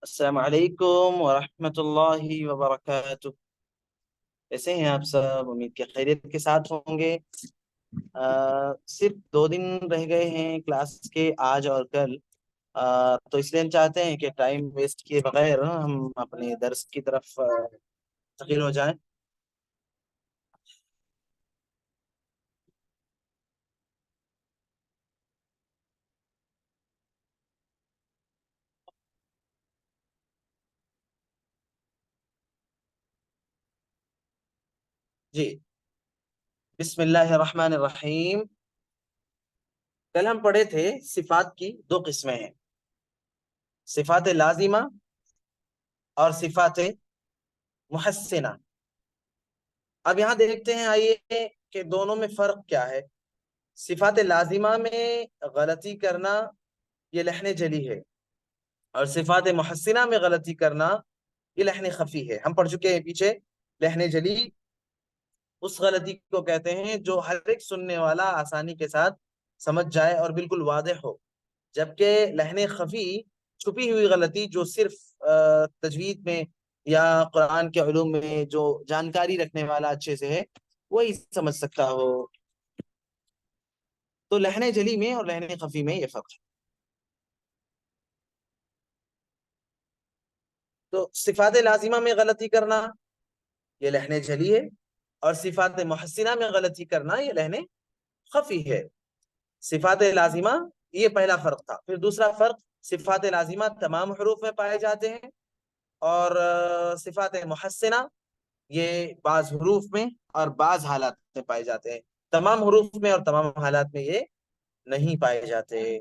السلام علیکم ورحمۃ اللہ وبرکاتہ۔ کیسے ہیں آپ سب؟ امید کے خیریت کے ساتھ ہوں گے۔ صرف 2 دن رہ گئے ہیں کلاس کے، آج اور کل۔ تو اس لیے ہم چاہتے ہیں کہ ٹائم ویسٹ کیے بغیر ہم اپنے درس کی طرف منتقل ہو جائیں۔ جی، بسم اللہ الرحمن الرحیم۔ کل ہم پڑھے تھے صفات کی 2 قسمیں ہیں، صفات لازمہ اور صفات محسنہ۔ اب یہاں دیکھتے ہیں، آئیے، کہ دونوں میں فرق کیا ہے۔ صفات لازمہ میں غلطی کرنا یہ لحن جلی ہے، اور صفات محسنہ میں غلطی کرنا یہ لحن خفی ہے۔ ہم پڑھ چکے ہیں پیچھے، لحن جلی اس غلطی کو کہتے ہیں جو ہر ایک سننے والا آسانی کے ساتھ سمجھ جائے اور بالکل واضح ہو، جبکہ لحن خفی چھپی ہوئی غلطی جو صرف تجوید میں یا قرآن کے علوم میں جو جانکاری رکھنے والا اچھے سے ہے وہی سمجھ سکتا ہو۔ تو لحن جلی میں اور لحن خفی میں یہ فرق ہے۔ تو صفات لازمہ میں غلطی کرنا یہ لحن جلی ہے، اور صفات محسنہ میں غلطی کرنا یہ لحن خفی ہے۔ صفات لازمہ، یہ پہلا فرق تھا۔ پھر دوسرا فرق، صفات لازمہ تمام حروف میں پائے جاتے ہیں، اور صفات محسنہ یہ بعض حروف میں اور بعض حالات میں پائے جاتے ہیں، تمام حروف میں اور تمام حالات میں یہ نہیں پائے جاتے۔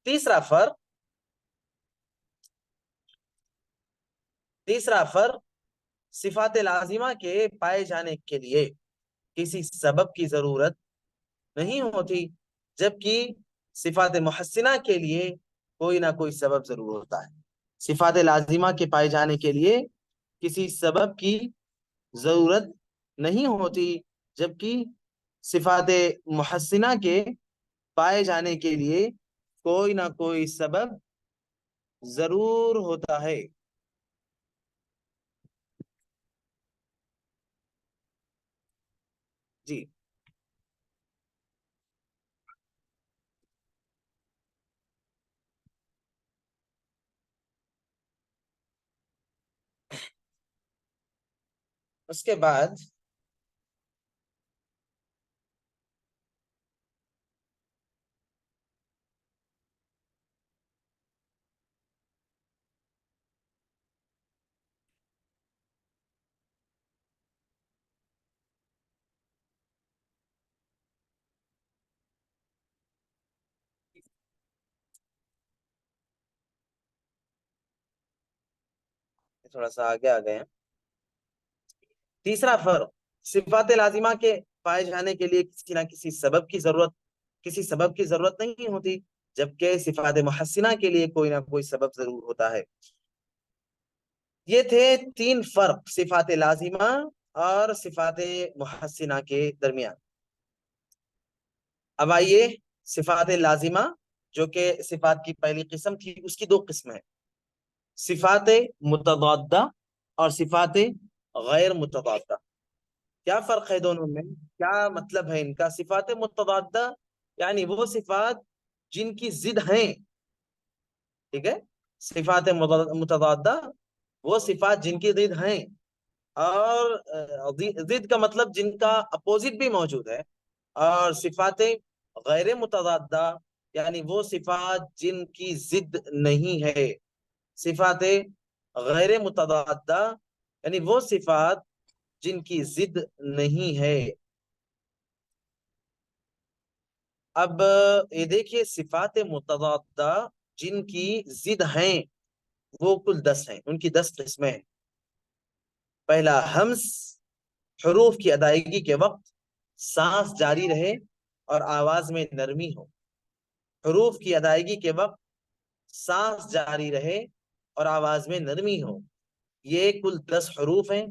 تیسرا فرق، صفات لازمہ کے پائے جانے کے لیے کسی سبب کی ضرورت نہیں ہوتی، جبکہ صفات محسنہ کے لیے کوئی نہ کوئی سبب ضرور ہوتا ہے۔ صفات لازمہ کے پائے جانے کے لیے کسی سبب کی ضرورت نہیں ہوتی، جبکہ صفات محسنہ کے پائے جانے کے لیے کوئی نہ کوئی سبب ضرور ہوتا ہے۔ جی، اس کے بعد تھوڑا سا آگے آ گئے ہیں۔ تیسرا فرق، صفات لازمہ کے پائے جانے کے لیے کسی نہ کسی سبب کی ضرورت نہیں ہوتی، جبکہ صفات محسنہ کے لیے کوئی نہ کوئی سبب ضرور ہوتا ہے۔ یہ تھے 3 فرق صفات لازمہ اور صفات محسنہ کے درمیان۔ اب آئیے، صفات لازمہ جو کہ صفات کی پہلی قسم تھی، اس کی 2 قسمیں، صفات متضادہ اور صفات غیر متضادہ۔ کیا فرق ہے دونوں میں؟ کیا مطلب ہے ان کا؟ صفات متضادہ یعنی وہ صفات جن کی ضد ہیں، ٹھیک ہے؟ صفات متضادہ وہ صفات جن کی ضد ہیں، اور ضد کا مطلب جن کا اپوزٹ بھی موجود ہے۔ اور صفات غیر متضادہ یعنی وہ صفات جن کی ضد نہیں ہے۔ صفات غیر متضادہ یعنی وہ صفات جن کی ضد نہیں ہے۔ اب یہ دیکھیے، صفات متضادہ جن کی ضد ہیں وہ کل 10 ہیں، ان کی 10 قسمیں ہیں۔ پہلا، ہمس، حروف کی ادائیگی کے وقت سانس جاری رہے اور آواز میں نرمی ہو۔ حروف کی ادائیگی کے وقت سانس جاری رہے اور آواز میں نرمی ہو، یہ کل 10 حروف ہیں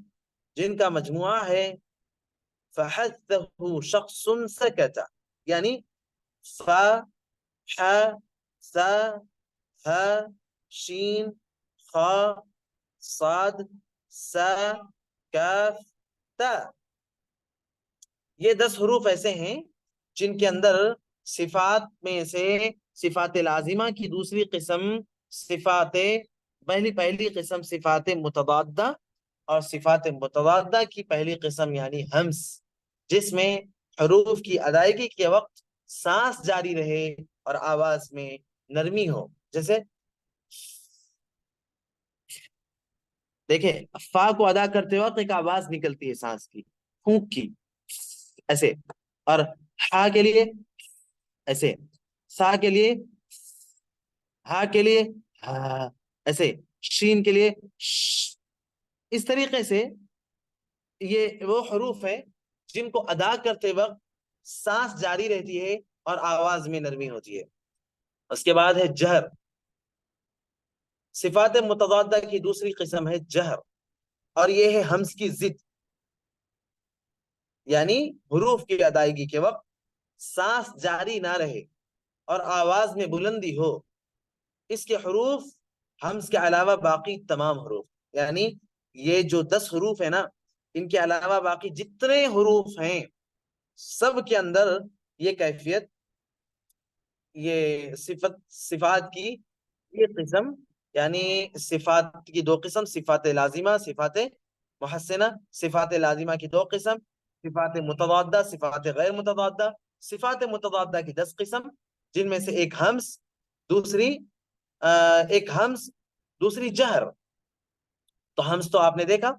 جن کا مجموعہ ہے فَحَثَّهُ شَخْصٌ سَكَتَ، یعنی فا، ح، ثا، ہ، شین، خا صاد سا کاف تا. یہ 10 حروف ایسے ہیں جن کے اندر صفات میں سے صفات لازمہ کی دوسری قسم صفات پہلی قسم صفات متضادہ اور صفات متضادہ کی پہلی قسم یعنی ہمس، جس میں حروف کی ادائیگی کے وقت سانس جاری رہے اور آواز میں نرمی ہو. جیسے دیکھیں فا کو ادا کرتے وقت ایک آواز نکلتی ہے سانس کی، پھونک کی، ایسے. اور ہا کے لیے ایسے، سا کے لیے ہا کے لیے ہا، ایسے. شین کے لیے ش. اس طریقے سے یہ وہ حروف ہیں جن کو ادا کرتے وقت سانس جاری رہتی ہے اور آواز میں نرمی ہوتی ہے. اس کے بعد ہے جہر. صفات متضادہ کی دوسری قسم ہے جہر، اور یہ ہے ہمز کی ضد، یعنی حروف کی ادائیگی کے وقت سانس جاری نہ رہے اور آواز میں بلندی ہو. اس کے حروف ہمز کے علاوہ باقی تمام حروف، یعنی یہ جو 10 حروف ہیں نا، ان کے علاوہ باقی جتنے حروف ہیں سب کے اندر یہ کیفیت، یہ صفات کی یہ قسم، یعنی صفات کی 2 قسم، صفات لازمہ، صفات محسنہ. صفات لازمہ کی 2 قسم، صفات متضادہ، صفات غیر متضادہ. صفات متضادہ کی 10 قسم، جن میں سے ایک ہمس، دوسری جہر. تو ہمس تو آپ نے دیکھا،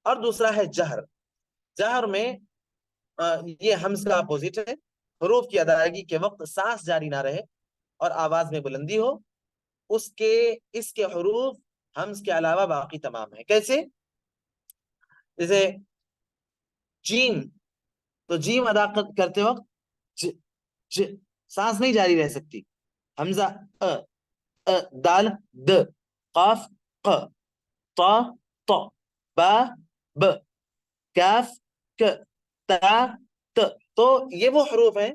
اور دوسرا ہے جہر. جہر میں یہ ہمس کا اپوزٹ ہے، حروف کی ادائیگی کے وقت سانس جاری نہ رہے اور آواز میں بلندی ہو. اس کے حروف ہمس کے علاوہ باقی تمام ہیں. کیسے؟ جیسے جیم، تو جیم ادا کرتے وقت ج ج سانس نہیں جاری رہ سکتی. حمزہ دال د، قاف ق، طا ط، با ب، کاف ک، تا ت. تو یہ وہ حروف ہیں،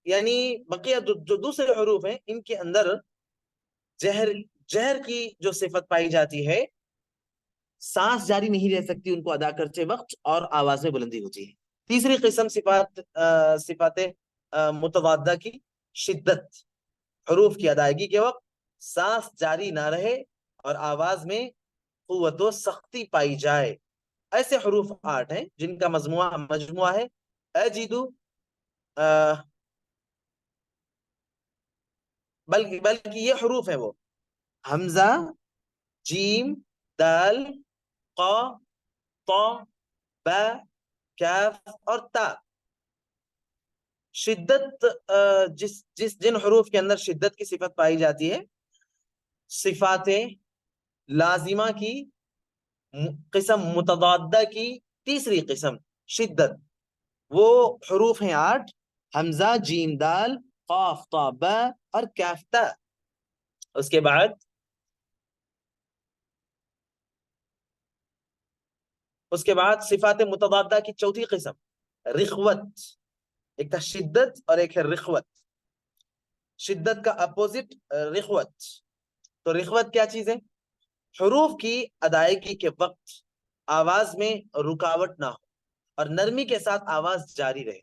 یعنی بقیہ جو دوسرے حروف ہیں ان کے اندر جہر کی جو صفت پائی جاتی ہے، سانس جاری نہیں رہ سکتی ان کو ادا کرتے وقت اور آواز میں بلندی ہوتی ہے. تیسری قسم صفات متضادہ کی شدت، حروف کی ادائیگی کے وقت سانس جاری نہ رہے اور آواز میں قوت و سختی پائی جائے. ایسے حروف 8 ہیں جن کا مجموعہ ہے اجدو، بلکہ یہ حروف ہیں وہ حمزہ، جیم، دال، قا، طا، با، کاف اور تا. شدت، جن حروف کے اندر شدت کی صفت پائی جاتی ہے، صفات لازمہ کی قسم متضادہ کی تیسری قسم شدت، وہ حروف ہیں 8: حمزہ، جیم، دال، قاف، طا، با اور کاف تا. اس کے بعد صفات متضادہ کی چوتھی قسم رخوت. ایک تھا شدت اور ایک ہے رخوت. شدت کا اپوزٹ رخوت. تو رخوت کیا چیز ہے؟ حروف کی ادائیگی کے وقت آواز میں رکاوٹ نہ ہو اور نرمی کے ساتھ آواز جاری رہے.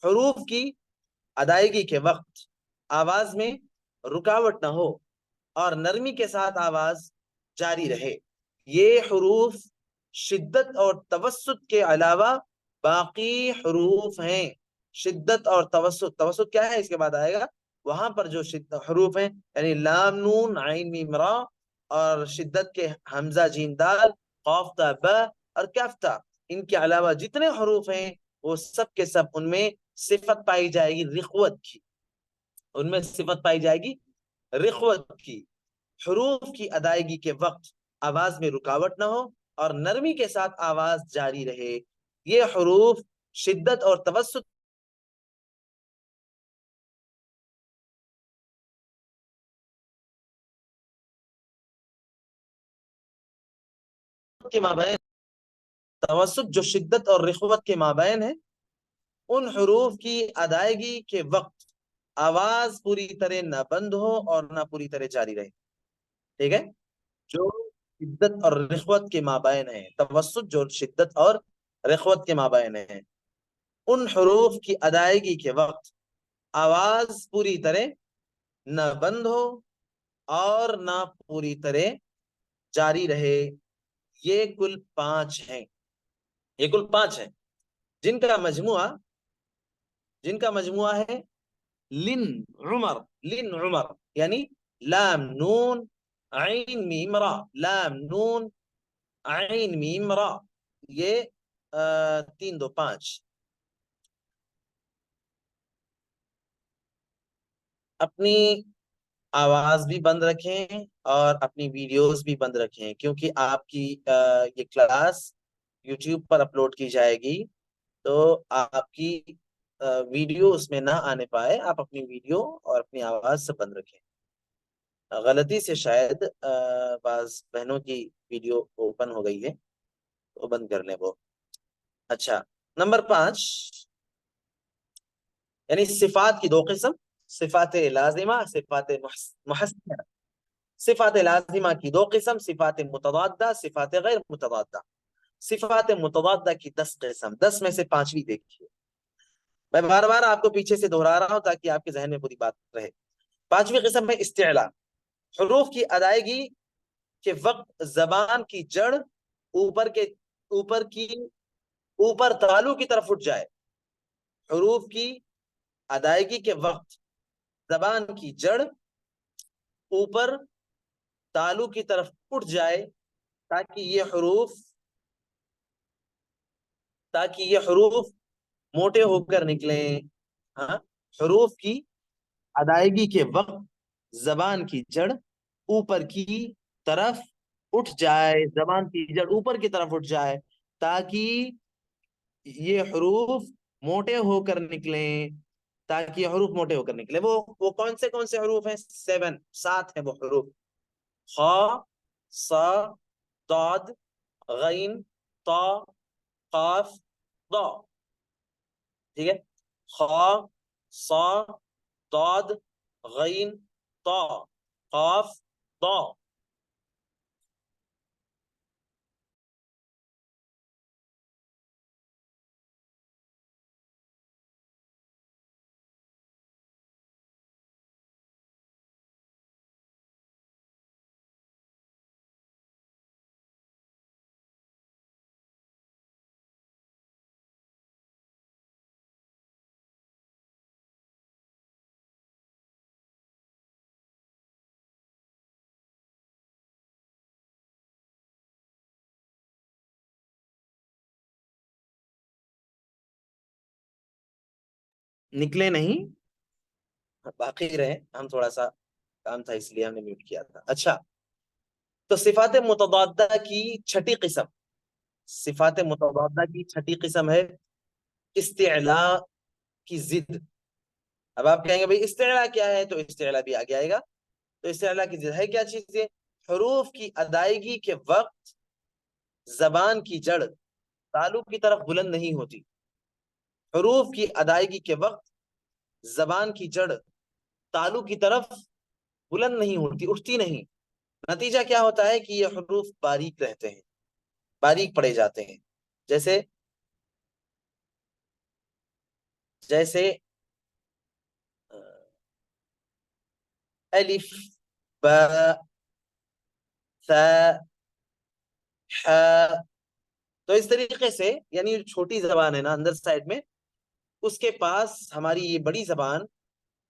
حروف کی ادائیگی کے وقت آواز میں رکاوٹ نہ ہو اور نرمی کے ساتھ آواز جاری رہے. یہ حروف شدت اور توسط کے علاوہ باقی حروف ہیں. شدت اور توسط کیا ہے اس کے بعد آئے گا. وہاں پر جو حروف ہیں یعنی لام، نون، عین، میم، را، اور شدت کے حمزہ، جیم، دال، قاف، تا، با اور کاف تا، ان کے علاوہ جتنے حروف ہیں وہ سب کے سب ان میں صفت پائی جائے گی رخوت کی. ان میں صفت پائی جائے گی رخوت کی. حروف کی ادائیگی کے وقت آواز میں رکاوٹ نہ ہو اور نرمی کے ساتھ آواز جاری رہے. یہ حروف شدت اور توسط کے مابین، توسط جو شدت اور رخوت کے مابین ہے، ان حروف کی ادائیگی کے وقت آواز پوری طرح نہ بند ہو اور نہ پوری طرح جاری رہے. ٹھیک ہے. جو شدت اور رخوت کے مابین ہے، توسط جو شدت اور رخوت کے مابین ہے، ان حروف کی ادائیگی کے وقت آواز پوری طرح نہ بند ہو اور نہ پوری طرح جاری رہے۔ یہ کل 5 ہیں، یہ کل 5 ہیں جن کا مجموعہ ہے لن عمر، لن عمر یعنی لام نون عین میم را، لام نون عین میم را، یہ 3 2 5۔ اپنی آواز بھی بند رکھیں اور اپنی ویڈیوز بھی بند رکھیں، کیونکہ آپ کی یہ کلاس یوٹیوب پر اپلوڈ کی جائے گی، تو آپ کی ویڈیو اس میں نہ آنے پائے۔ آپ اپنی ویڈیو اور اپنی آواز سے بند رکھیں۔ غلطی سے شاید بعض بہنوں کی ویڈیو اوپن ہو گئی ہے، تو بند کر لیں وہ۔ اچھا، نمبر 5 یعنی صفات کی 2 قسم، صفات لازمہ، صفات محسنہ۔ صفات لازمہ کی 2 قسم، صفات متضادہ، صفات غیر متضادہ۔ صفات متضادہ کی 10 قسم، 10 میں سے 5ویں دیکھیے۔ میں بار بار آپ کو پیچھے سے دہرا رہا ہوں تاکہ آپ کے ذہن میں پوری بات رہے۔ 5ویں قسم ہے استعلاء، حروف کی ادائیگی کے وقت زبان کی جڑ اوپر تالو کی طرف اٹھ جائے۔ حروف کی ادائیگی کے وقت زبان کی جڑ اوپر تالو کی طرف اٹھ جائے تاکہ یہ حروف موٹے ہو کر نکلیں۔ ہاں، حروف کی ادائیگی کے وقت زبان کی جڑ اوپر کی طرف اٹھ جائے، زبان کی جڑ اوپر کی طرف اٹھ جائے تاکہ یہ حروف موٹے ہو کر نکلیں، تاکہ یہ حروف موٹے ہو کر نکلیں۔ وہ کون سے حروف ہیں؟ 7 ہیں وہ حروف: خا، صا، ضاد، غین، طا، قاف، ضا۔ ٹھیک ہے، خا، صا، ضاد، غین، طا، قاف، ضا۔ نکلے نہیں، باقی رہے، ہم تھوڑا سا کام تھا اس لیے ہم نے میوٹ کیا تھا۔ اچھا، تو صفات متضادہ کی 6ٹی قسم، صفات متضادہ کی 6ٹی قسم ہے استعلاء کی ضد۔ اب آپ کہیں گے بھئی استعلاء کیا ہے؟ تو استعلاء بھی آگے آئے گا۔ تو استعلاء کی ضد ہے کیا چیز ہے؟ حروف کی ادائیگی کے وقت زبان کی جڑ تالو کی طرف بلند نہیں ہوتی۔ حروف کی ادائیگی کے وقت زبان کی جڑ تالو کی طرف بلند نہیں ہوتی، اٹھتی نہیں۔ نتیجہ کیا ہوتا ہے کہ یہ حروف باریک رہتے ہیں، باریک پڑے جاتے ہیں۔ جیسے الف، با، ثا، ح۔ تو اس طریقے سے، یعنی چھوٹی زبان ہے نا اندر سائڈ میں، اس کے پاس ہماری یہ بڑی زبان،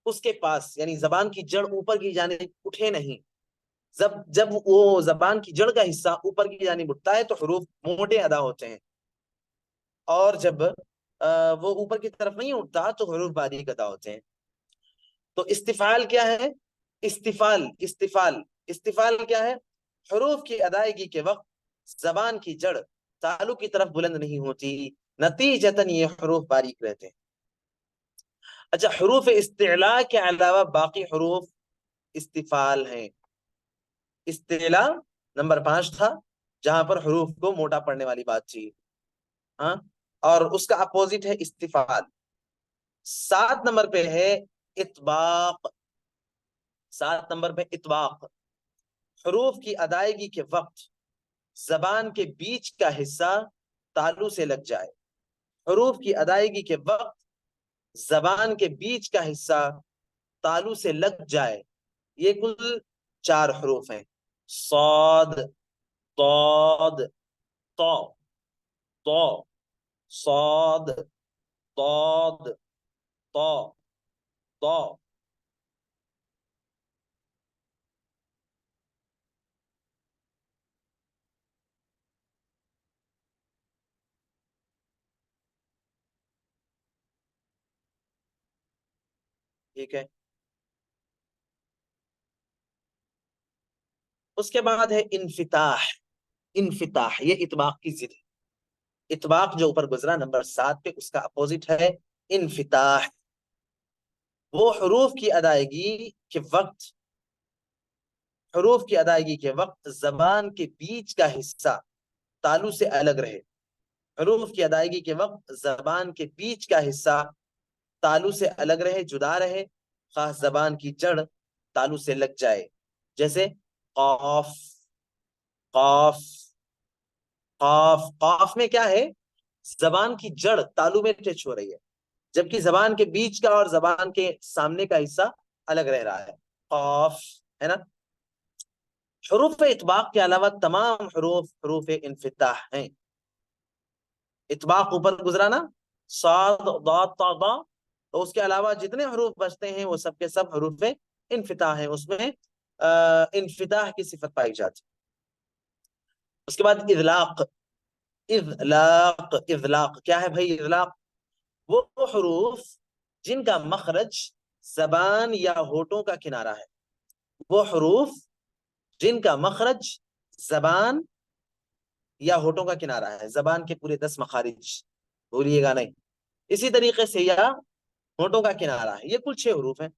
اس کے پاس یعنی زبان کی جڑ اوپر کی جانب اٹھے نہیں۔ جب وہ زبان کی جڑ کا حصہ اوپر کی جانب اٹھتا ہے تو حروف موٹے ادا ہوتے ہیں، اور جب وہ اوپر کی طرف نہیں اٹھتا تو حروف باریک ادا ہوتے ہیں۔ تو استفعال کیا ہے؟ استفعال کیا ہے؟ حروف کی ادائیگی کے وقت زبان کی جڑ تالو کی طرف بلند نہیں ہوتی، نتیجتاً یہ حروف باریک رہتے ہیں۔ اچھا، حروف استعلاء کے علاوہ باقی حروف استفعال ہیں۔ استعلاء نمبر 5 تھا، جہاں پر حروف کو موٹا پڑنے والی بات تھی، ہاں، اور اس کا اپوزٹ ہے استفعال۔ 7 نمبر پہ ہے اطباق، 7 نمبر پہ اطباق۔ حروف کی ادائیگی کے وقت زبان کے بیچ کا حصہ تالو سے لگ جائے. حروف کی ادائیگی کے وقت زبان کے بیچ کا حصہ تالو سے لگ جائے. یہ کل 4 حروف ہیں. صاد، ضاد، طا، طا، صاد، ضاد، طا، طا. ٹھیک ہے. اس کے بعد ہے انفتاح. انفتاح یہ اطباق کی ضد ہے. اطباق جو اوپر گزرا نمبر 7 پہ، اس کا اپوزٹ ہے انفتاح. وہ حروف کی ادائیگی کے وقت زبان کے بیچ کا حصہ تالو سے الگ رہے. حروف کی ادائیگی کے وقت زبان کے بیچ کا حصہ تالو سے الگ رہے، جدا رہے، خاص زبان کی جڑ تالو سے لگ جائے. جیسے قاف، قاف، قاف. قاف میں کیا ہے؟ زبان کی جڑ تالو میں ٹچ ہو رہی ہے، جبکہ زبان کے بیچ کا اور زبان کے سامنے کا حصہ الگ رہ رہا ہے. قاف ہے نا. حروف اطباق کے علاوہ تمام حروف انفتاح ہیں. اطباق اوپر گزرا نا، صاد، ضاد، طا، ضا. تو اس کے علاوہ جتنے حروف بچتے ہیں وہ سب کے سب حروف انفتاح ہیں. اس میں انفتاح کی صفت پائی جاتی. اس کے بعد اذلاق. اذلاق، اذلاق کیا ہے بھائی؟ اذلاق وہ حروف جن کا مخرج زبان یا ہونٹوں کا کنارہ ہے. وہ حروف جن کا مخرج زبان یا ہونٹوں کا کنارہ ہے. زبان کے پورے 10 مخارج بھولیے گا نہیں. اسی طریقے سے یا ہونٹوں کا کنارہ ہے. یہ کل 6 حروف ہیں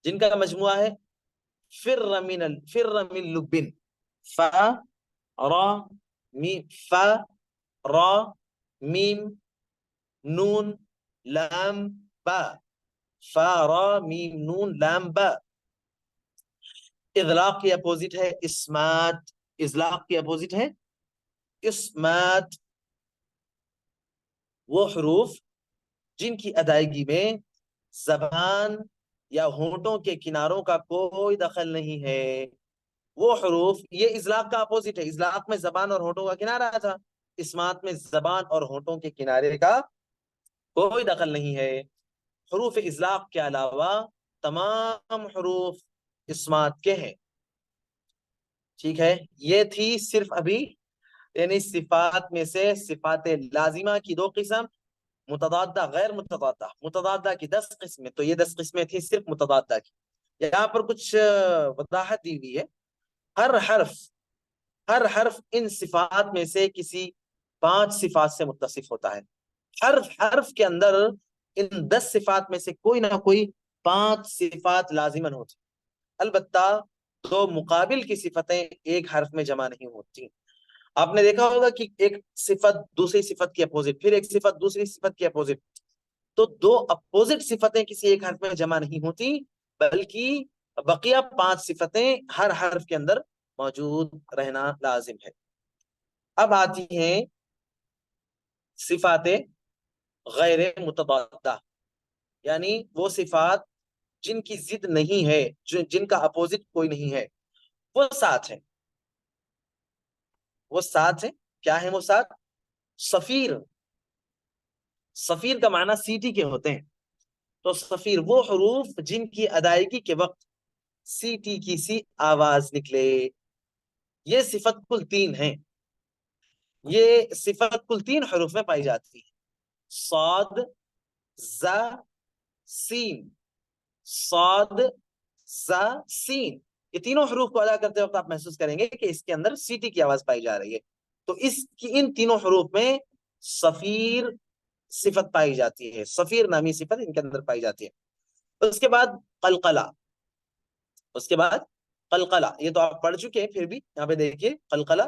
جن کا مجموعہ ہے فر من لبن. فا، را، میم، فا، را، میم، نون، لام، با. فا، را، میم، نون، لام، با. اذلاق کی اپوزٹ ہے اسمات. اذلاق کی اپوزٹ ہے اسمات. وہ حروف جن کی ادائیگی میں زبان یا ہونٹوں کے کناروں کا کوئی دخل نہیں ہے. وہ حروف، یہ اذلاق کا اپوزٹ ہے. اذلاق میں زبان اور ہونٹوں کا کنارہ تھا، اسمات میں زبان اور ہونٹوں کے کنارے کا کوئی دخل نہیں ہے. حروف اذلاق کے علاوہ تمام حروف اسمات کے ہیں. ٹھیک ہے. یہ تھی صرف ابھی یعنی صفات میں سے صفات لازمہ کی 2 قسم، متضادہ، غیر متضادہ. متضادہ کی 10 قسمیں، تو یہ 10 قسمیں تھی صرف متضادہ کی. یہاں پر کچھ وضاحت دی ہوئی ہے. ہر حرف ان صفات میں سے کسی 5 صفات سے متصف ہوتا ہے. ہر حرف کے اندر ان 10 صفات میں سے کوئی نہ کوئی 5 صفات لازمن ہوتی. البتہ 2 مقابل کی صفتیں ایک حرف میں جمع نہیں ہوتی. آپ نے دیکھا ہوگا کہ ایک صفت دوسری صفت کی اپوزٹ، پھر ایک صفت دوسری صفت کی اپوزٹ. تو 2 اپوزٹ صفتیں کسی ایک حرف میں جمع نہیں ہوتی، بلکہ بقیہ 5 صفتیں ہر حرف کے اندر موجود رہنا لازم ہے. اب آتی ہیں صفات غیر متضادہ، یعنی وہ صفات جن کی ضد نہیں ہے، جن کا اپوزٹ کوئی نہیں ہے. وہ 7 ہیں. وہ 7 ہیں. کیا ہیں وہ 7؟ صفیر. صفیر کا معنی سیٹی کے ہوتے ہیں. تو صفیر وہ حروف جن کی ادائیگی کے وقت سیٹی کی سی آواز نکلے. یہ صفت کل 3 ہیں. یہ صفت کل 3 حروف میں پائی جاتی ہے. صاد، زا، سین. صاد، زا، سین. یہ تینوں حروف کو ادا کرتے وقت آپ محسوس کریں گے کہ اس کے اندر سیٹی کی آواز پائی جا رہی ہے. تو ان تینوں حروف میں صفیر صفت پائی جاتی ہے. صفیر نامی صفت ان کے اندر پائی جاتی ہے. اس کے بعد قلقلہ. یہ تو آپ پڑھ چکے ہیں، پھر بھی یہاں پہ دیکھیے قلقلہ.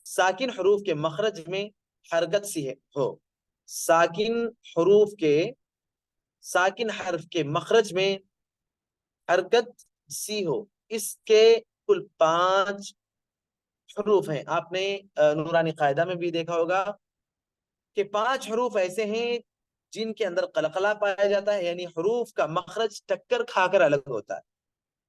ساکن حروف کے مخرج میں حرکت سی ہو. ساکن حرف کے مخرج میں حرکت سی ہو، اس کے کل 5 حروف ہیں. آپ نے نورانی قاعدہ میں بھی دیکھا ہوگا کہ 5 حروف ایسے ہیں جن کے اندر قلقلہ پایا جاتا ہے، یعنی حروف کا مخرج ٹکر کھا کر الگ ہوتا ہے،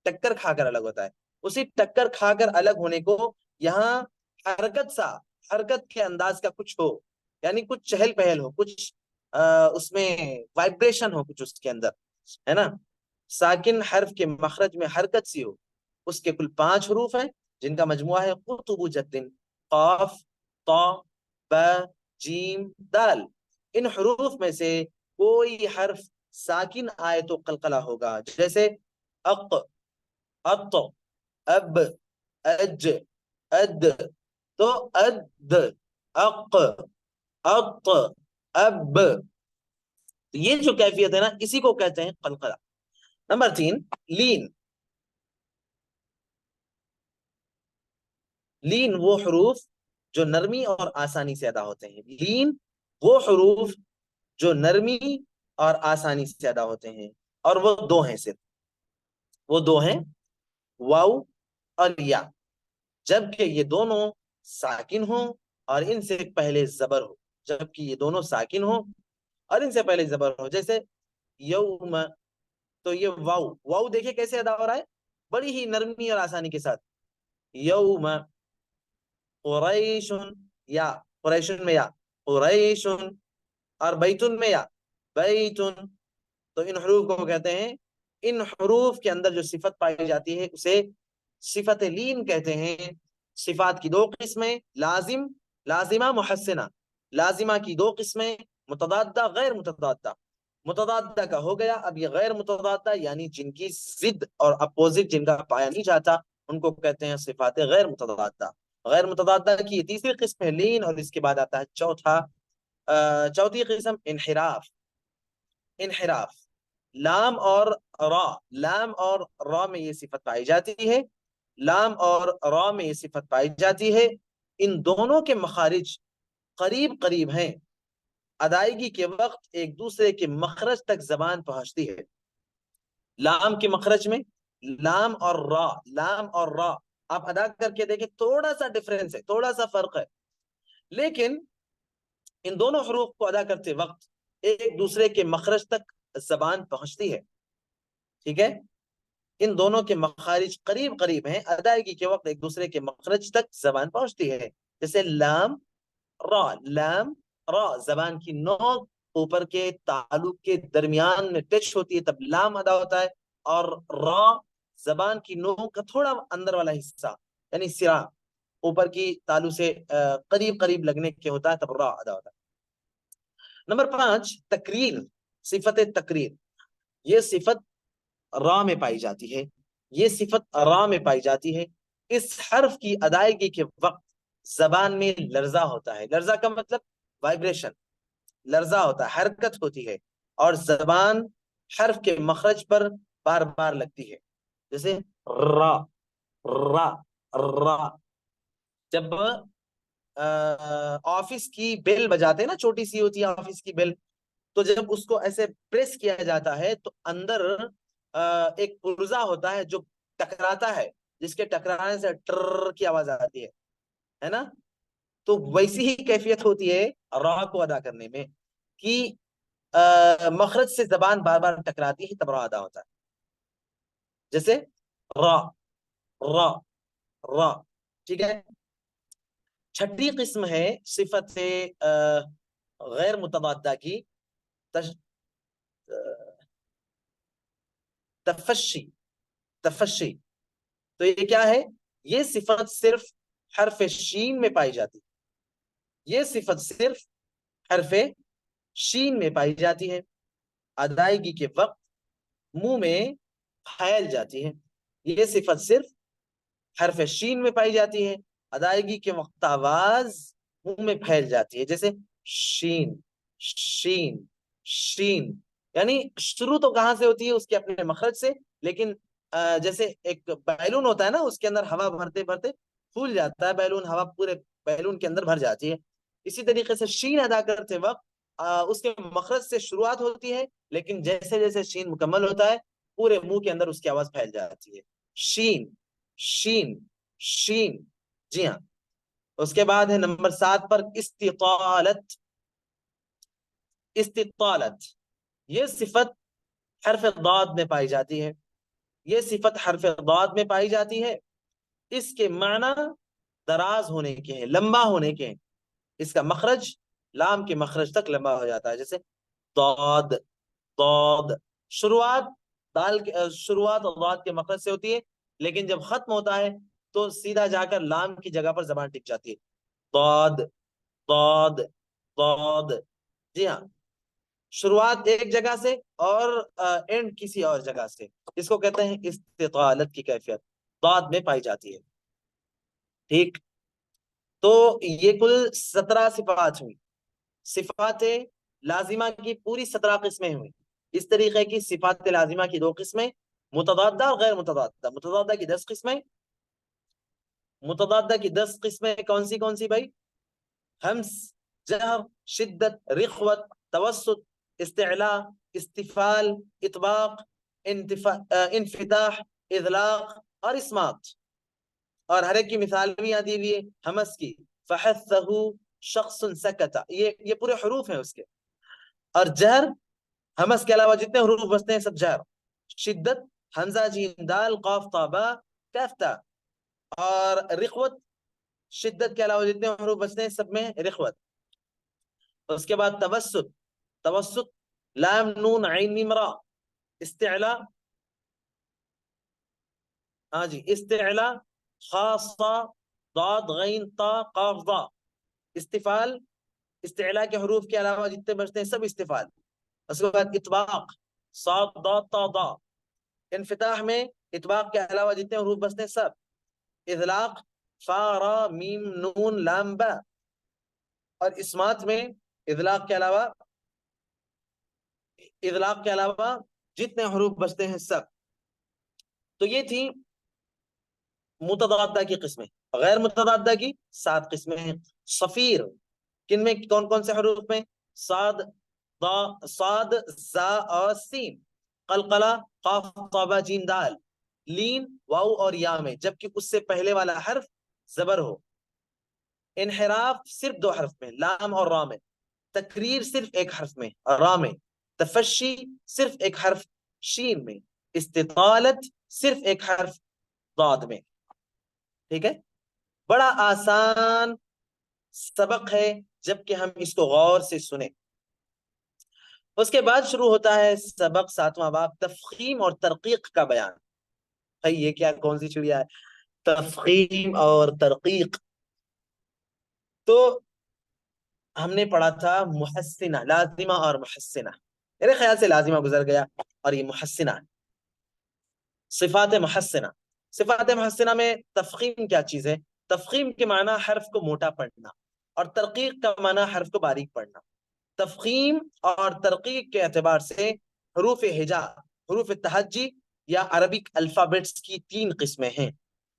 ٹکر کھا کر الگ ہوتا ہے. اسی ٹکر کھا کر الگ ہونے کو یہاں حرکت کے انداز کا کچھ ہو، یعنی کچھ چہل پہل ہو، کچھ اس میں وائبریشن ہو کچھ اس کے اندر، ہے نا. ساکن حرف کے مخرج میں حرکت سی ہو. اس کے کل 5 حروف ہیں جن کا مجموعہ ہے قطب جد، قاف، طا، با، جیم، دال. ان حروف میں سے کوئی حرف ساکن آئے تو قلقلہ ہوگا، جیسے اق، اط، اب، اج، اد. تو اد، اق، اط، اب، یہ جو کیفیت ہے نا اسی کو کہتے ہیں قلقلہ. نمبر 3 لین. لین وہ حروف جو نرمی اور آسانی سے ادا ہوتے ہیں. لین وہ حروف جو نرمی اور آسانی سے ادا ہوتے ہیں، اور وہ 2 ہیں، صرف وہ 2 ہیں، واو اور یا. جبکہ یہ دونوں ساکن ہوں اور ان سے پہلے زبر ہو. جبکہ یہ دونوں ساکن ہوں اور ان سے پہلے زبر ہو. جیسے یوم، تو یہ واو، واو دیکھیں کیسے ادا ہو رہا ہے، بڑی ہی نرمی اور آسانی کے ساتھ. یوم، قریش، یا قریشن میں یا، قریش، اور بیتن میں یا، بیتن. تو ان حروف کو کہتے ہیں، ان حروف کے اندر جو صفت پائی جاتی ہے اسے صفت لین کہتے ہیں. صفات کی 2 قسمیں، لازم، لازمہ، محسنہ. لازمہ کی 2 قسمیں، متضادہ، غیر متضادہ. متضادہ کا ہو گیا. اب یہ غیر متضادہ یعنی جن کی ضد اور اپوزٹ جن کا پایا نہیں جاتا ان کو کہتے ہیں صفات غیر متضادہ. غیر متضادہ کی یہ تیسری قسم ہے لین. اور اس کے بعد آتا ہے چوتھی قسم انحراف. انحراف لام اور را، لام اور را میں یہ صفت پائی جاتی ہے. لام اور را میں یہ صفت پائی جاتی ہے. ان دونوں کے مخارج قریب قریب ہیں. ادائیگی کے وقت ایک دوسرے کے مخرج تک زبان پہنچتی ہے. لام کے مخرج میں لام اور را، لام اور را آپ ادا کر کے دیکھیں، تھوڑا سا ڈفرینس ہے، تھوڑا سا فرق ہے، لیکن ان دونوں حروف کو ادا کرتے وقت ایک دوسرے کے مخرج تک زبان پہنچتی ہے. ٹھیک ہے، ان دونوں کے مخارج قریب قریب ہیں. ادائیگی کے وقت ایک دوسرے کے مخرج تک زبان پہنچتی ہے. جیسے لام را، لام را زبان کی نوک اوپر کے تعلق کے درمیان میں ٹچ ہوتی ہے تب لام ادا ہوتا ہے، اور را زبان کی نوک کا تھوڑا اندر والا حصہ یعنی سرا اوپر کی تالو سے قریب قریب لگنے کے ہوتا ہے تب را ادا ہوتا ہے. نمبر 5 تقریر. صفت تقریر، یہ صفت را میں پائی جاتی ہے. یہ صفت را میں پائی جاتی ہے. اس حرف کی ادائیگی کے وقت زبان میں لرزہ ہوتا ہے. لرزہ کا مطلب وائبریشن، لرزہ ہوتا ہے، حرکت ہوتی ہے، اور زبان حرف کے مخرج پر بار بار لگتی ہے. جیسے را، را، را. جب آفس کی بیل بجاتے ہیں نا، چھوٹی سی ہوتی ہے آفس کی بیل، تو جب اس کو ایسے پریس کیا جاتا ہے تو اندر ایک پرزہ ہوتا ہے جو ٹکراتا ہے، جس کے ٹکرانے سے ٹر کی آواز آتی ہے نا. تو ویسی ہی کیفیت ہوتی ہے را کو ادا کرنے میں کہ مخرج سے زبان بار بار ٹکراتی ہے تب را ادا ہوتا ہے. جیسے را، را، را. ٹھیک ہے. چھٹی قسم ہے صفت غیر متضادہ کی، تفشی. تفشی تو یہ کیا ہے؟ یہ صفت صرف حرف شین میں پائی جاتی ہے. یہ صفت صرف حرف شین میں پائی جاتی ہے. ادائیگی کے وقت منہ میں پھیل جاتی ہے. یہ صفت صرف حرف شین میں پائی جاتی ہے. ادائیگی کے وقت آواز منہ میں پھیل جاتی ہے. جیسے شین، شین، شین. یعنی شروع تو کہاں سے ہوتی ہے؟ اس کے اپنے مخرج سے، لیکن جیسے ایک بیلون ہوتا ہے نا، اس کے اندر ہوا بھرتے بھرتے پھول جاتا ہے بیلون، ہوا پورے بیلون کے اندر بھر جاتی ہے. اسی طریقے سے شین ادا کرتے وقت اس کے مخرج سے شروعات ہوتی ہے، لیکن جیسے جیسے شین مکمل ہوتا ہے پورے منہ کے اندر اس کی آواز پھیل جاتی ہے. شین، شین، شین، جی ہاں. اس کے بعد ہے نمبر 7 پر استطالت. استطالت یہ صفت حرف ضاد میں پائی جاتی ہے. یہ صفت حرف ضاد میں پائی جاتی ہے. اس کے معنی دراز ہونے کے ہیں، لمبا ہونے کے ہیں. اس کا مخرج لام کے مخرج تک لمبا ہو جاتا ہے. جیسے ضاد، ضاد شروعات شروعات ضاد کے مخرج سے ہوتی ہے، لیکن جب ختم ہوتا ہے تو سیدھا جا کر لام کی جگہ پر زبان ٹک جاتی ہے. ضاد، ضاد، ضاد. جی ہاں، شروعات ایک جگہ سے اور اینڈ کسی اور جگہ سے. اس کو کہتے ہیں استطالت کی کیفیت، ضاد میں پائی جاتی ہے. ٹھیک، تو یہ کل 17 صفات ہوئی. صفات لازمہ کی پوری 17 قسمیں ہوئی. اس طریقے کی صفات لازمہ کی 2 قسمیں، متضادہ اور غیر متضادہ. متضادہ کی 10 قسمیں. متضادہ کی 10 قسمیں کون سی بھائی؟ ہمس، جہر، شدت، رخوت، توسط، استعلاء، استفال، اطباق، انفتاح، اذلاق اور اسمات. اور ہر ایک کی مثال بھی یہاں دی ہوئی ہے. ہمس کی فحثہ شخص سکتا، یہ پورے حروف ہیں اس کے. اور جہر، ہمس کے علاوہ جتنے حروف بستے ہیں سب جہر. شدت، حمزہ جیم دال قاف طا با کاف تا. اور رخوت، شدت کے علاوہ جتنے حروف بستے ہیں سب میں رخوت. اس کے بعد توسط، توسط لام نون عین میم را. استعلاء، ہاں جی، استعلاء خاصہ ضاد غین تا قاف ضا. استفال، استعلاء کے حروف کے علاوہ جتنے بچتے ہیں سب استفال. اس کے بعد اطباق صاد ضاد تا ضا. انفتاح میں اطباق کے علاوہ جتنے حروف بچتے ہیں سب. اذلاق فا را میم نون لام با. اور اسمات میں اذلاق کے علاوہ جتنے حروف بچتے ہیں سب. تو یہ تھی متضادہ کی قسمیں. غیر متضادہ کی 7 قسمیں ہیں. صفیر، کن میں کون سے حروف میں؟ صاد، صاد، زا اور سین. قلقلہ قاف طا با جیم دال. لین واو اور یا میں، جبکہ اس سے پہلے والا حرف زبر ہو. انحراف صرف 2 حرف میں، لام اور را میں. تکریر صرف 1 حرف میں، را میں. تفشی صرف 1 حرف شین میں. استطالت صرف 1 حرف ضاد میں. ٹھیک ہے، بڑا آسان سبق ہے جبکہ ہم اس کو غور سے سنیں. اس کے بعد شروع ہوتا ہے سبق 7واں باب، تفخیم اور ترقیق کا بیان. بھائی یہ کیا کون سی چڑیا ہے؟ تفخیم اور ترقیق. تو ہم نے پڑھا تھا محسنہ، لازمہ اور محسنہ. میرے خیال سے لازمہ گزر گیا اور یہ محسنہ. صفات محسنہ. صفات محسنہ میں تفخیم کیا چیز ہے؟ تفخیم کے معنی حرف کو موٹا پڑھنا، اور ترقیق کا معنی حرف کو باریک پڑھنا. تفخیم اور ترقیق کے اعتبار سے حروف ہجا، حروف تہجی یا عربک الفابیٹس کی 3 قسمیں ہیں.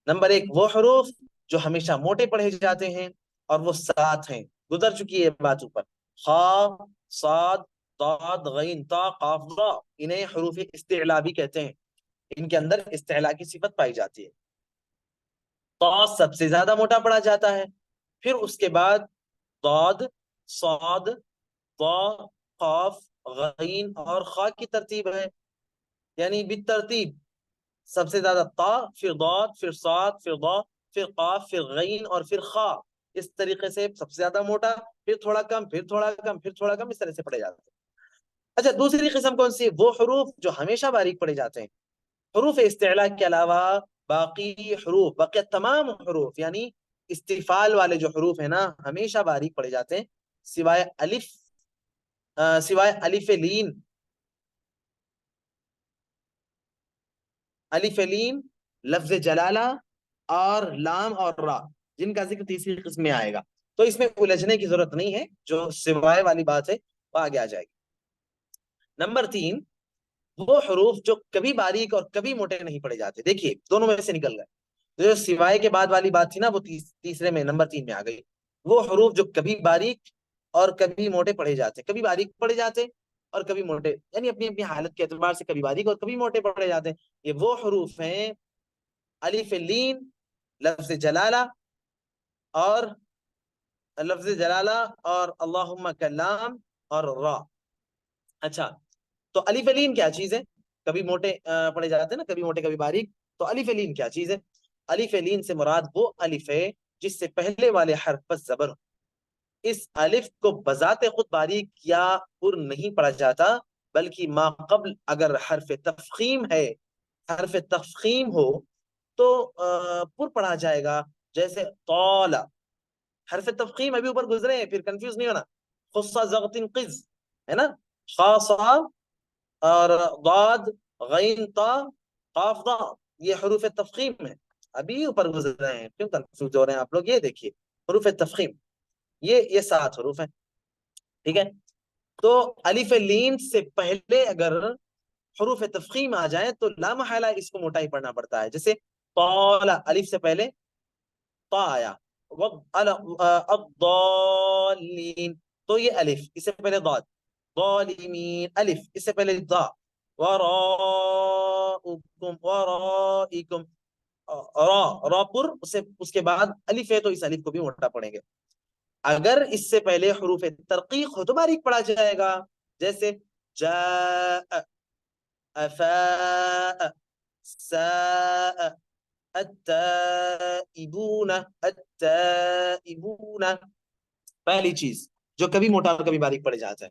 نمبر 1 وہ حروف جو ہمیشہ موٹے پڑھے جاتے ہیں، اور وہ 7 ہیں، گزر چکی ہے بات اوپر. خا، صاد، ضاد، غین، تا، قاف، ضا. انہیں حروف استعلاء بھی کہتے ہیں. ان کے اندر استعلاء کی صفت پائی جاتی ہے. تا سب سے زیادہ موٹا پڑھا جاتا ہے. پھر اس کے بعد ضاد، صاد، ضا، قاف، غین اور خا کی ترتیب ہے، یعنی بالترتیب. سب سے زیادہ تا، پھر ضاد، پھر صاد، پھر ضا، پھر قاف، پھر غین اور پھر خا. اس طریقے سے سب سے زیادہ موٹا، پھر تھوڑا کم، پھر تھوڑا کم، پھر تھوڑا کم، اس طرح سے پڑھے جاتے ہیں. اچھا، دوسری قسم کون سی؟ وہ حروف جو ہمیشہ باریک پڑھے جاتے ہیں. حروف استعلاء کے علاوہ باقی حروف، باقی تمام حروف یعنی استفال والے جو حروف ہیں نا، ہمیشہ باریک پڑھے جاتے ہیں، سوائے الف، سوائے الف لین، الف لین، لفظ جلالہ اور لام اور را، جن کا ذکر تیسری قسم میں آئے گا. تو اس میں الجھنے کی ضرورت نہیں ہے، جو سوائے والی بات ہے وہ آگے آ جائے گی. نمبر 3 وہ حروف جو کبھی باریک اور کبھی موٹے نہیں پڑے جاتے. دیکھیے دونوں میں سے نکل گئے. جو سوائے کے بعد والی بات تھی نا، وہ تیسرے میں نمبر 3 میں آ گئی. وہ حروف جو کبھی باریک اور کبھی موٹے پڑھے جاتے، کبھی باریک پڑھے جاتے اور کبھی موٹے، یعنی اپنی اپنی حالت کے اعتبار سے کبھی باریک اور کبھی موٹے پڑھے جاتے ہیں. یہ وہ حروف ہیں الف لین لفظ جلالہ اور لفظ جلالہ اور اللہم کلام اور را. اچھا تو الف لین کیا چیز ہے؟ کبھی موٹے پڑے جاتے ہیں نا، کبھی موٹے کبھی باریک. تو الف لین کیا چیز ہے؟ الف لین سے مراد وہ الف ہے جس سے پہلے والے حرف پر زبر ہو. اس الف کو بذات خود باریک یا پر نہیں پڑھا جاتا، بلکہ ما قبل اگر حرف تفخیم ہے، حرف تفخیم ہو تو پر پڑھا جائے گا. جیسے طال، حرف تفخیم ابھی اوپر گزرے ہیں، پھر کنفیوز نہیں ہونا. خصہ زغتن قز ہے نا، خاصہ اور ضاد غین تا قاف ضا، یہ حروف تفخیم ہے، ابھی اوپر گزر رہے ہیں، کیوں کنفیوز ہو رہے ہیں آپ لوگ؟ یہ دیکھیے حروف تفخیم، یہ 7 حروف ہیں. ٹھیک ہے، تو الف لین سے پہلے اگر حروف تفخیم آ جائیں تو لا محالہ اس کو موٹا ہی پڑھنا پڑتا ہے. جیسے طال، الف سے پہلے طا آیا، الضالین تو یہ الف، اس سے پہلے ضاد، ظالمین الف، اس سے پہلے ضا، وراءکم ورائکم را، را پر اس کے بعد الف ہے تو اس الف کو بھی موٹا پڑھیں گے. اگر اس سے پہلے حروف ترقیق ہو تو باریک پڑھا جائے گا. جیسے جاء، افاء، ساء، التائبون، التائبون. پہلی چیز جو کبھی موٹا اور کبھی باریک پڑے جاتا ہے.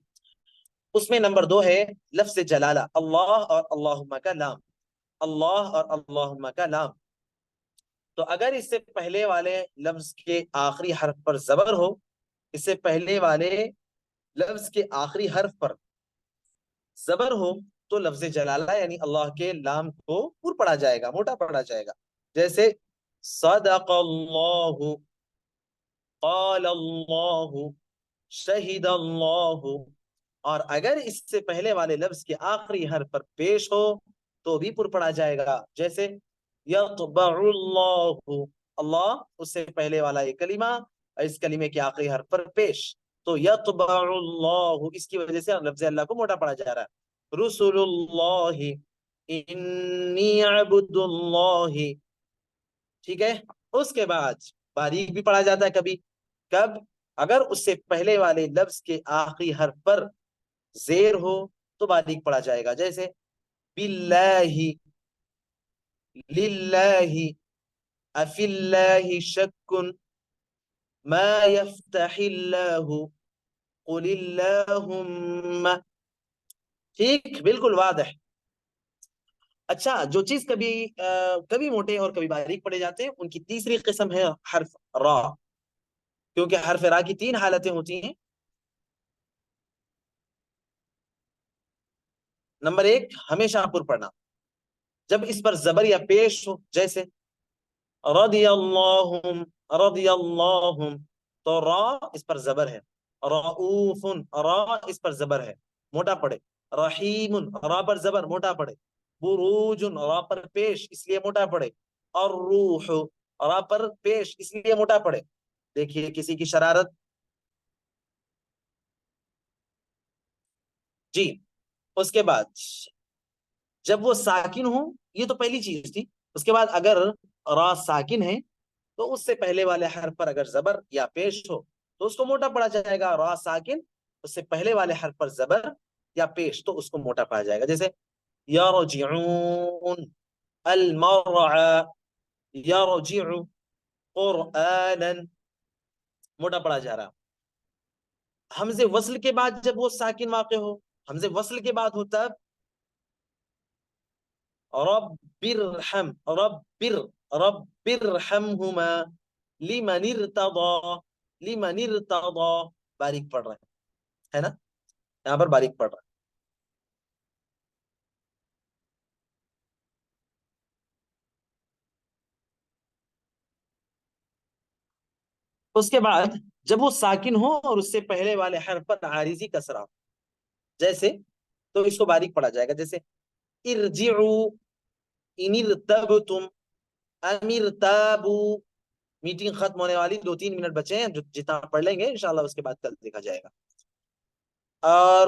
اس میں نمبر 2 ہے لفظ جلالہ، اللہ اور اللہم کا لام، اللہ اور اللہم کا لام. تو اگر اس سے پہلے والے لفظ کے آخری حرف پر زبر ہو، اس سے پہلے والے لفظ کے آخری حرف پر زبر ہو تو لفظ جلالہ یعنی اللہ کے لام کو پر پڑھا جائے گا، موٹا پڑھا جائے گا. جیسے صدق اللہ، قال اللہ، شہید اللہ. اور اگر اس سے پہلے والے لفظ کے آخری حرف پر پیش ہو تو بھی پر پڑھا جائے گا. جیسے یطبع اللہ، اللہ اس سے پہلے والا یہ کلمہ، اس کلمے کے آخری حرف پر پیش، تو یطبع اللہ، اس کی وجہ سے لفظ اللہ کو موٹا پڑھا جا رہا ہے. رسول اللہ، انی عبد اللہ. ٹھیک ہے، اس کے بعد باریک بھی پڑھا جاتا ہے کبھی. کب؟ اگر اس سے پہلے والے لفظ کے آخری حرف پر زیر ہو تو باریک پڑھا جائے گا. جیسے باللہ، للہ، افی اللہ شک، ما یفتح اللہ، قل اللہم. ٹھیک، بالکل واضح. اچھا جو چیز کبھی موٹے اور کبھی باریک پڑے جاتے ہیں ان کی تیسری قسم ہے حرف را، کیونکہ حرف را کی 3 حالتیں ہوتی ہیں. نمبر 1 ہمیشہ پر پڑھنا جب اس پر زبر یا پیش ہو. جیسے رضی اللہم، رضی اللہم تو را اس پر زبر ہے. رؤوف، را اس پر زبر ہے، موٹا پڑے. رحیم، را پر زبر، موٹا پڑے. بروج، را پر پیش اس لیے موٹا پڑے. الروح، را پر پیش اس لیے موٹا پڑے. دیکھیے کسی کی شرارت. جی اس کے بعد جب وہ ساکن ہو، یہ تو پہلی چیز تھی. اس کے بعد اگر را ساکن ہے تو اس سے پہلے والے حرف پر اگر زبر یا پیش ہو تو اس کو موٹا پڑا جائے گا. را ساکن، اس سے پہلے والے حرف پر زبر یا پیش تو اس کو موٹا پڑا جائے گا. جیسے یرجعون، المرعى، یرجع، قرآنا، موٹا پڑا جا رہا. حمزے وصل کے بعد جب وہ ساکن واقع ہو، حمزے وصل کے بعد ہو تب رب ارحم، رب ارحمہما، لمن ارتضى، لمن ارتضى، باریک پڑھ رہا ہے نا، یہاں پر باریک پڑھ رہا ہے. اس کے بعد جب وہ ساکن ہو اور اس سے پہلے والے حرف پر عارضی کسرہ، جیسے تو اس کو باریک پڑھا جائے گا. جیسے ارجعوا، ان ارتبتم، ام ارتابوا. میٹنگ ختم ہونے والی 2-3 منٹ بچے ہیں، جو جتنا پڑھ لیں گے انشاءاللہ اس کے بعد کل دیکھا جائے گا. اور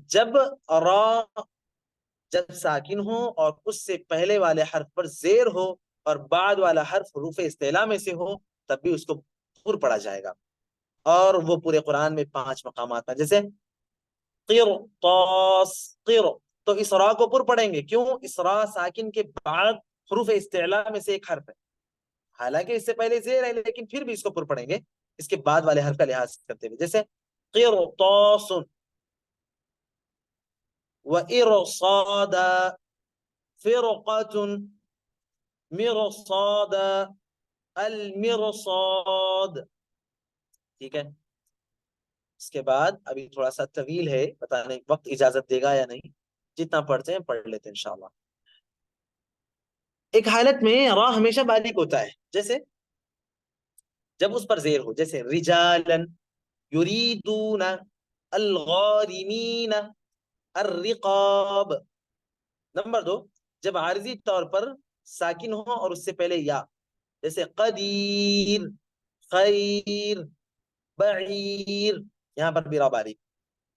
جب را جب ساکن ہو اور اس سے پہلے والے حرف پر زیر ہو اور بعد والا حرف حروف استعلا میں سے ہو تب بھی اس کو پر پڑھا جائے گا. اور وہ پورے قرآن میں 5 مقامات ہیں. جیسے قرطاس، قر، تو اس را کو پر پڑھیں گے. کیوں؟ اس را ساکن کے بعد حروف استعلا میں سے ایک حرف ہے. حالانکہ اس سے پہلے زیر ہے لیکن پھر بھی اس کو پر پڑھیں گے اس کے بعد والے حرف کا لحاظ کرتے ہوئے. جیسے قرطاس وإرصاد، فرقة، مرصاد، المرصاد. ٹھیک ہے. اس کے بعد ابھی تھوڑا سا طویل ہے، بتانے وقت اجازت دے گا یا نہیں، جتنا پڑھتے ہیں پڑھ لیتے ہیں انشاءاللہ. ایک حالت میں را ہمیشہ باریک ہوتا ہے، جیسے جب اس پر زیر ہو. جیسے رجالن، یریدون، الغارمین، الرقاب. نمبر 2، جب عارضی طور پر ساکن ہو اور اس سے پہلے یا. جیسے قدیر، خیر، بعیر، یہاں پر بھی را باریک.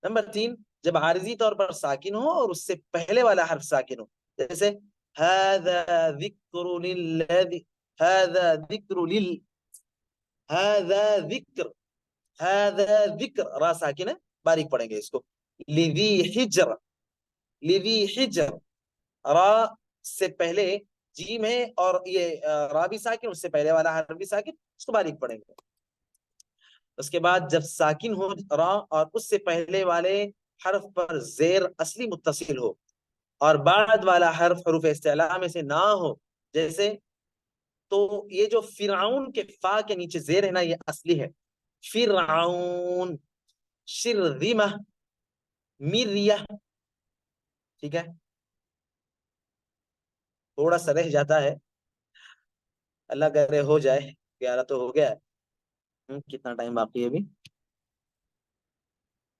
نمبر 3، جب عارضی طور پر ساکن ہو اور اس سے پہلے والا حرف ساکن ہو. جیسے هذا ذکر للذی، هذا ذکر لل، هذا ذکر، هذا ذکر، را ساکن ہے، باریک پڑھیں گے اس کو. لذی حجر، لذی حجر، را سے پہلے جیم ہے اور یہ را بھی ساکن، اس سے پہلے والا حرف بھی ساکن، اس کو باریک پڑھیں گے. اس کے بعد جب ساکن ہو را اور اس سے پہلے والے حرف پر زیر اصلی متصل ہو اور بعد والا حرف حروف استعلا میں سے نہ ہو. جیسے تو یہ جو فرعون کے فا کے نیچے زیر ہے نا، یہ اصلی ہے. فرعون، شرذمہ، مریہ. ٹھیک ہے. تھوڑا سا رہ جاتا ہے، اللہ کرے ہو جائے. 11 تو ہو گیا ہے. کتنا ٹائم باقی ہے ابھی؟